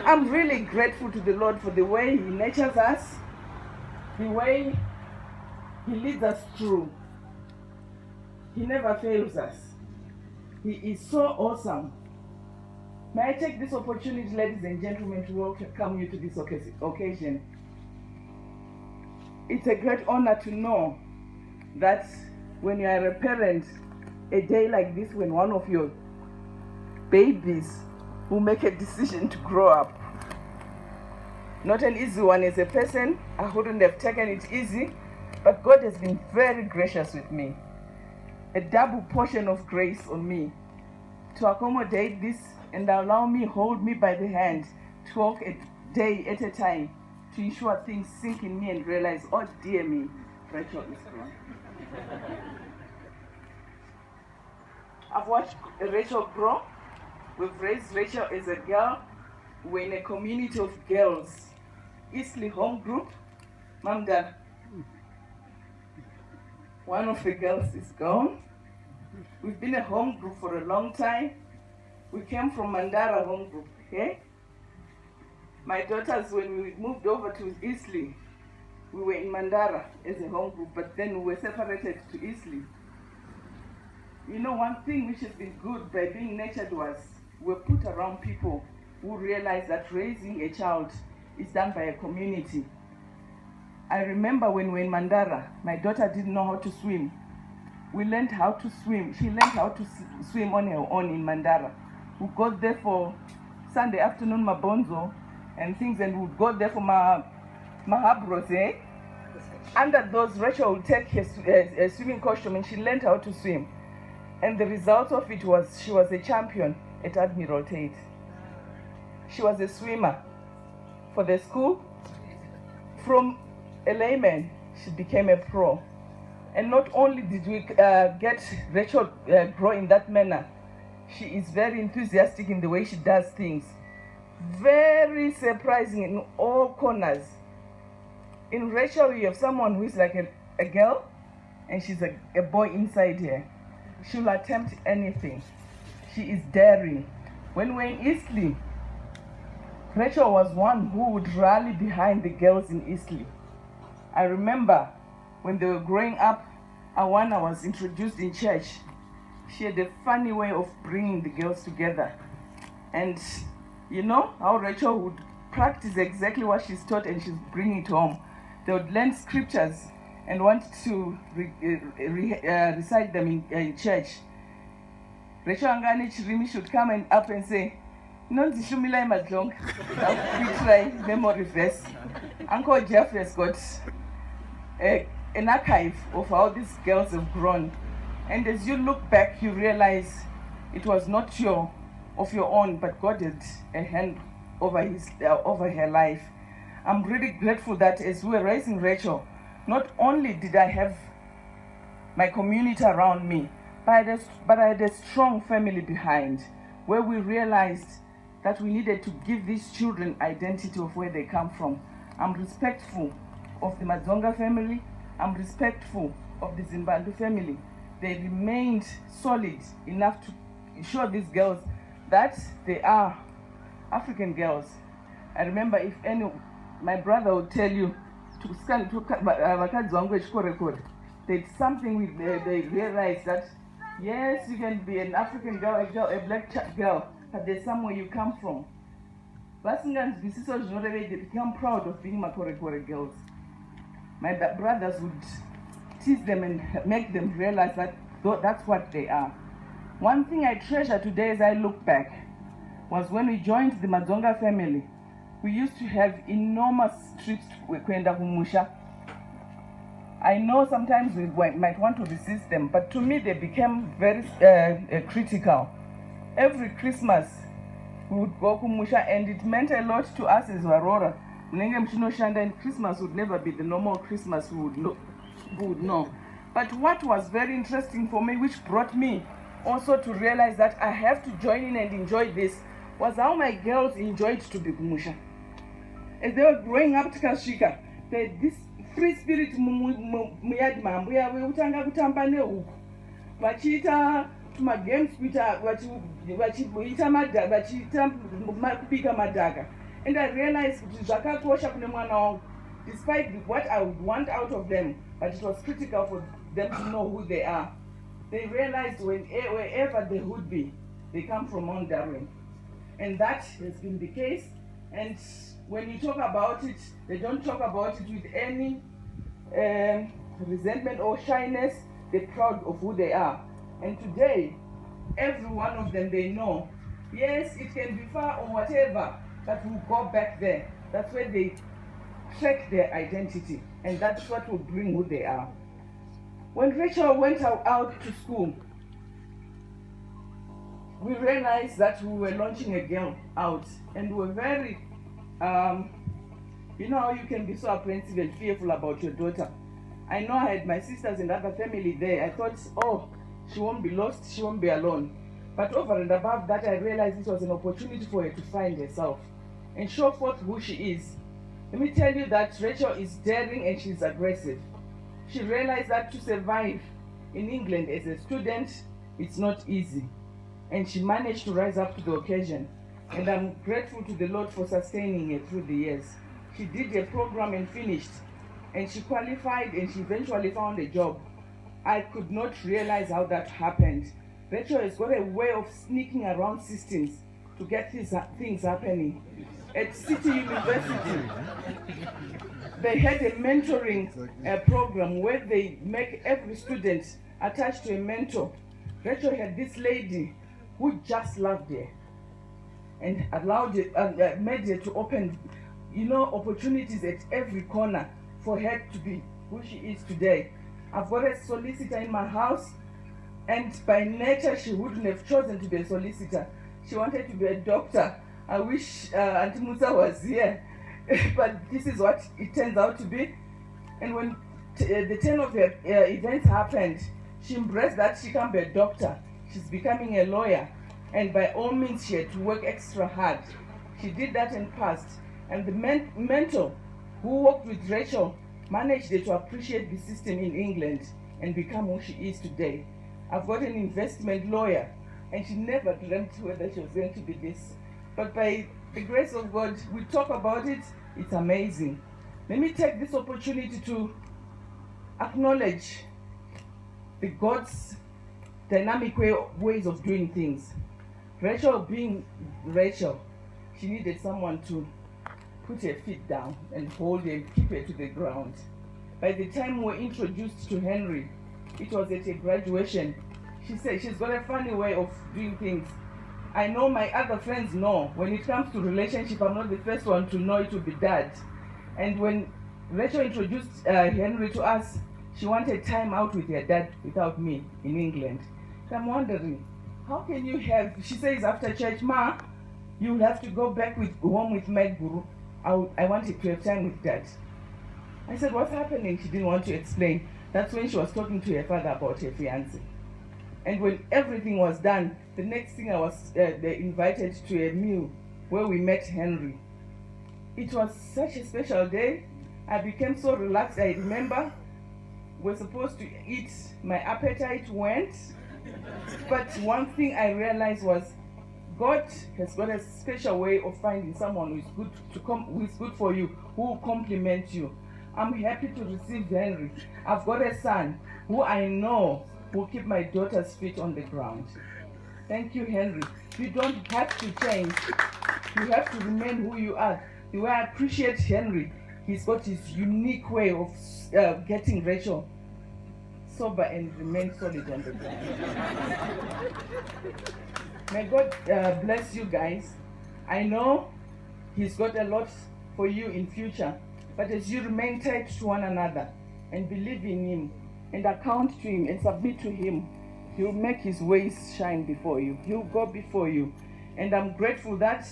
I'm really grateful to the Lord for the way He nurtures us, the way He leads us through. He never fails us. He is so awesome. May I take this opportunity, ladies and gentlemen, to welcome you to this occasion. It's a great honor to know that when you are a parent, a day like this, when one of your babies will make a decision to grow up. Not an easy one as a person. I wouldn't have taken it easy, but God has been very gracious with me. A double portion of grace on me to accommodate this and allow me, hold me by the hand, to walk a day at a time, to ensure things sink in me and realize, oh dear me, Rachel is gone. I've watched Rachel grow. We've raised Rachel as a girl. We're in a community of girls. Eastleigh Home Group. Mamda, one of the girls is gone. We've been a home group for a long time. We came from Mandara Home Group, okay? My daughters, when we moved over to Eastleigh, we were in Mandara as a home group, but then we were separated to Eastleigh. You know, one thing which has been good by being nurtured was we're put around people who realize that raising a child is done by a community. I remember when we were in Mandara, my daughter didn't know how to swim. We learned how to swim. She learned how to swim on her own in Mandara. We got there for Sunday afternoon mabonzo and things, and we'd go there for mahabros, eh? Under those, Rachel would take her swimming costume and she learned how to swim. And the result of it was she was a champion at Admiral Tate. She was a swimmer for the school. From a layman, she became a pro. And not only did we get Rachel grow in that manner, she is very enthusiastic in the way she does things. Very surprising in all corners. In Rachel, you have someone who is like a girl, and she's a boy inside here. She'll attempt anything. She is daring. When we're in Eastleigh, Rachel was one who would rally behind the girls in Eastleigh. I remember when they were growing up, Awana was introduced in church. She had a funny way of bringing the girls together. And you know how Rachel would practice exactly what she's taught and she's bringing it home. They would learn scriptures and want to recite them in church. Rachel Angani Chirimi should come up and say, "No, Shumila Madzonga." We try memory verse. Uncle Jeff has got an archive of how these girls have grown. And as you look back, you realize it was not of your own, but God had a hand over her life. I'm really grateful that as we were raising Rachel, not only did I have my community around me, but I had a strong family behind, where we realized that we needed to give these children identity of where they come from. I'm respectful of the Madzonga family. I'm respectful of the Zimbabwe family. They remained solid enough to show these girls that they are African girls. I remember my brother would tell you, there's something they realized that, yes, you can be an African girl, a black girl, but there's somewhere you come from. They become proud of being Makore girls. My brothers would tease them and make them realize that that's what they are. One thing I treasure today as I look back was when we joined the Madzonga family. We used to have enormous trips to Kwenda Humusha. I know sometimes we might want to resist them, but to me they became very critical. Every Christmas we would go to Musha, and it meant a lot to us as Warora. And Christmas would never be the normal Christmas we would know. But what was very interesting for me, which brought me also to realize that I have to join in and enjoy this, was how my girls enjoyed to be Kumusha. As they were growing up to Kashika, this free spirit muyadma we utanga kutamba nehuku vachiita games kuita vachiita kubika madhaka, And I realized despite what I would want out of them, but it was critical for them to know who they are. They realized wherever they would be, they come from Mount Darwin. And that has been the case. And when you talk about it, they don't talk about it with any resentment or shyness. They're proud of who they are. And today, every one of them, they know, yes, it can be far or whatever, but we'll go back there. That's where they track their identity, and that's what will bring who they are. When Rachel went out to school, we realized that we were launching a girl out, and we were very, you know how you can be so apprehensive and fearful about your daughter. I know I had my sisters and other family there. I thought, oh, she won't be lost, she won't be alone. But over and above that, I realized it was an opportunity for her to find herself and show forth who she is. Let me tell you that Rachel is daring and she's aggressive. She realized that to survive in England as a student, it's not easy. And she managed to rise up to the occasion. And I'm grateful to the Lord for sustaining her through the years. She did a program and finished. And she qualified and she eventually found a job. I could not realize how that happened. Rachel has got a way of sneaking around systems to get things happening. At City University, they had a mentoring program where they make every student attached to a mentor. Rachel had this lady who just loved her and allowed her, made her to open, opportunities at every corner for her to be who she is today. I've got a solicitor in my house, and by nature she wouldn't have chosen to be a solicitor. She wanted to be a doctor. I wish Auntie Musa was here, but this is what it turns out to be. And when the turn of her events happened, she embraced that she can be a doctor. She's becoming a lawyer, and by all means she had to work extra hard. She did that and passed. And the mentor who worked with Rachel managed her to appreciate the system in England and become who she is today. I've got an investment lawyer, and she never dreamt whether she was going to be this. But by the grace of God, we talk about it, it's amazing. Let me take this opportunity to acknowledge the God's dynamic ways of doing things. Rachel being Rachel, she needed someone to put her feet down and hold her and keep her to the ground. By the time we were introduced to Henry, it was at a graduation. She said she's got a funny way of doing things. I know my other friends know. When it comes to relationship, I'm not the first one to know it will be Dad. And when Rachel introduced Henry to us, she wanted time out with her dad without me in England. So I'm wondering, how can you have, she says after church, Ma, you'll have to go back home with my guru. I wanted to have time with Dad. I said, what's happening? She didn't want to explain. That's when she was talking to her father about her fiancé. And when everything was done, the next thing I was invited to a meal where we met Henry. It was such a special day. I became so relaxed. I remember we're supposed to eat. My appetite went. But one thing I realized was God has got a special way of finding someone who is good for you, who will compliment you. I'm happy to receive Henry. I've got a son who I know will keep my daughter's feet on the ground. Thank you, Henry. You don't have to change. You have to remain who you are. The way I appreciate Henry, he's got his unique way of getting Rachel sober and remain solid on the ground. May God bless you guys. I know he's got a lot for you in future, but as you remain tight to one another and believe in him and account to him and submit to him, he'll make his ways shine before you. He'll go before you. And I'm grateful that,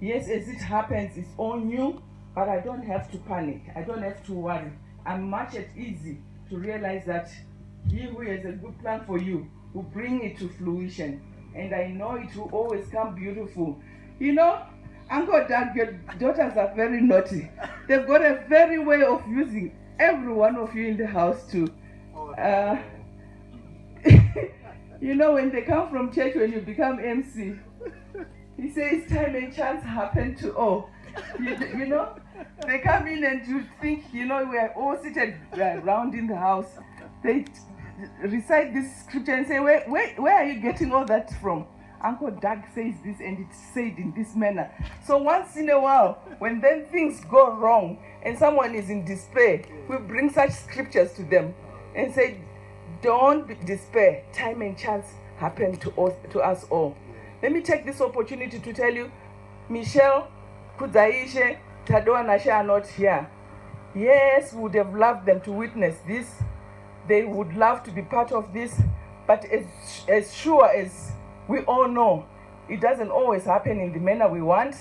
yes, as it happens, it's on you, but I don't have to panic. I don't have to worry. I'm much at ease to realize that he who has a good plan for you will bring it to fruition. And I know it will always come beautiful. Uncle Dad, your daughters are very naughty. They've got a very way of using every one of you in the house to, when they come from church, when you become MC, He says time and chance happen to all. You know, they come in and you think, we're all seated around in the house. They recite this scripture and say, where are you getting all that from? Uncle Doug says this and it's said in this manner. So once in a while, when then things go wrong and someone is in despair, we bring such scriptures to them and say, don't despair. Time and chance happen to us all. Let me take this opportunity to tell you, Michelle, Kuzaishe, Tadoa Nasha are not here. Yes, we would have loved them to witness this. They would love to be part of this. But as sure as we all know, it doesn't always happen in the manner we want.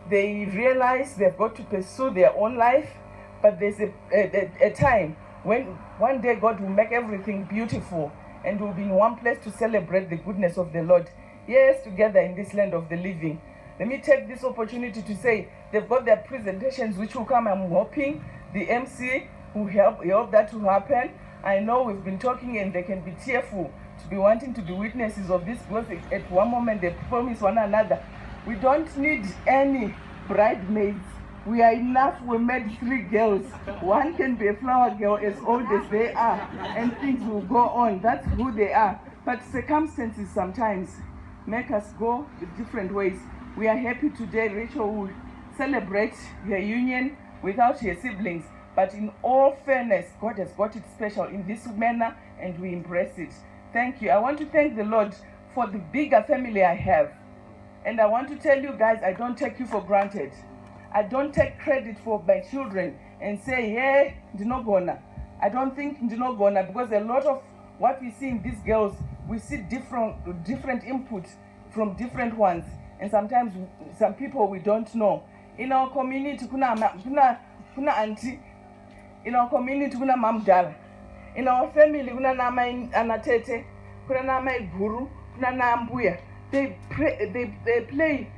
They realize they've got to pursue their own life. But there's a time when one day God will make everything beautiful and we'll be in one place to celebrate the goodness of the Lord. Yes, together in this land of the living. Let me take this opportunity to say they've got their presentations which will come. I'm hoping the MC will help that to happen. I know we've been talking and they can be tearful to be wanting to be witnesses of this because at one moment they promise one another. We don't need any bridesmaids. We are enough. We made 3 girls. One can be a flower girl as old as they are and things will go on. That's who they are. But circumstances sometimes make us go different ways. We are happy today. Rachel will celebrate her union without her siblings. But in all fairness, God has got it special in this manner and we embrace it. Thank you. I want to thank the Lord for the bigger family I have. And I want to tell you guys, I don't take you for granted. I don't take credit for my children and say, yeah, Ndinogona. I don't think Ndinogona because a lot of what we see in these girls, we see different input from different ones. And sometimes some people we don't know. In our community, kuna auntie. In our community, kuna mamdala. In our family, kuna nama anatete, kuna nama guru, kuna nambuya. They play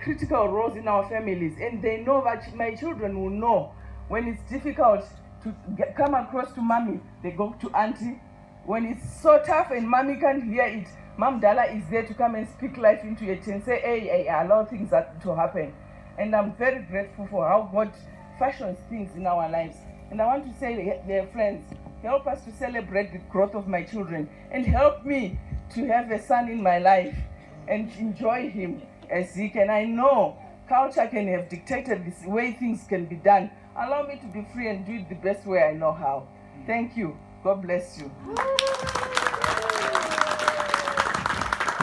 critical roles in our families, and they know that my children will know when it's difficult to come across to mommy, they go to auntie. When it's so tough and mommy can't hear it, Mom Dala is there to come and speak life into it and say, hey, allow things to happen. And I'm very grateful for how God fashions things in our lives. And I want to say, dear friends, help us to celebrate the growth of my children and help me to have a son in my life and enjoy him as he can. I know culture can have dictated this way things can be done. Allow me to be free and do it the best way I know how. Thank you. God bless you.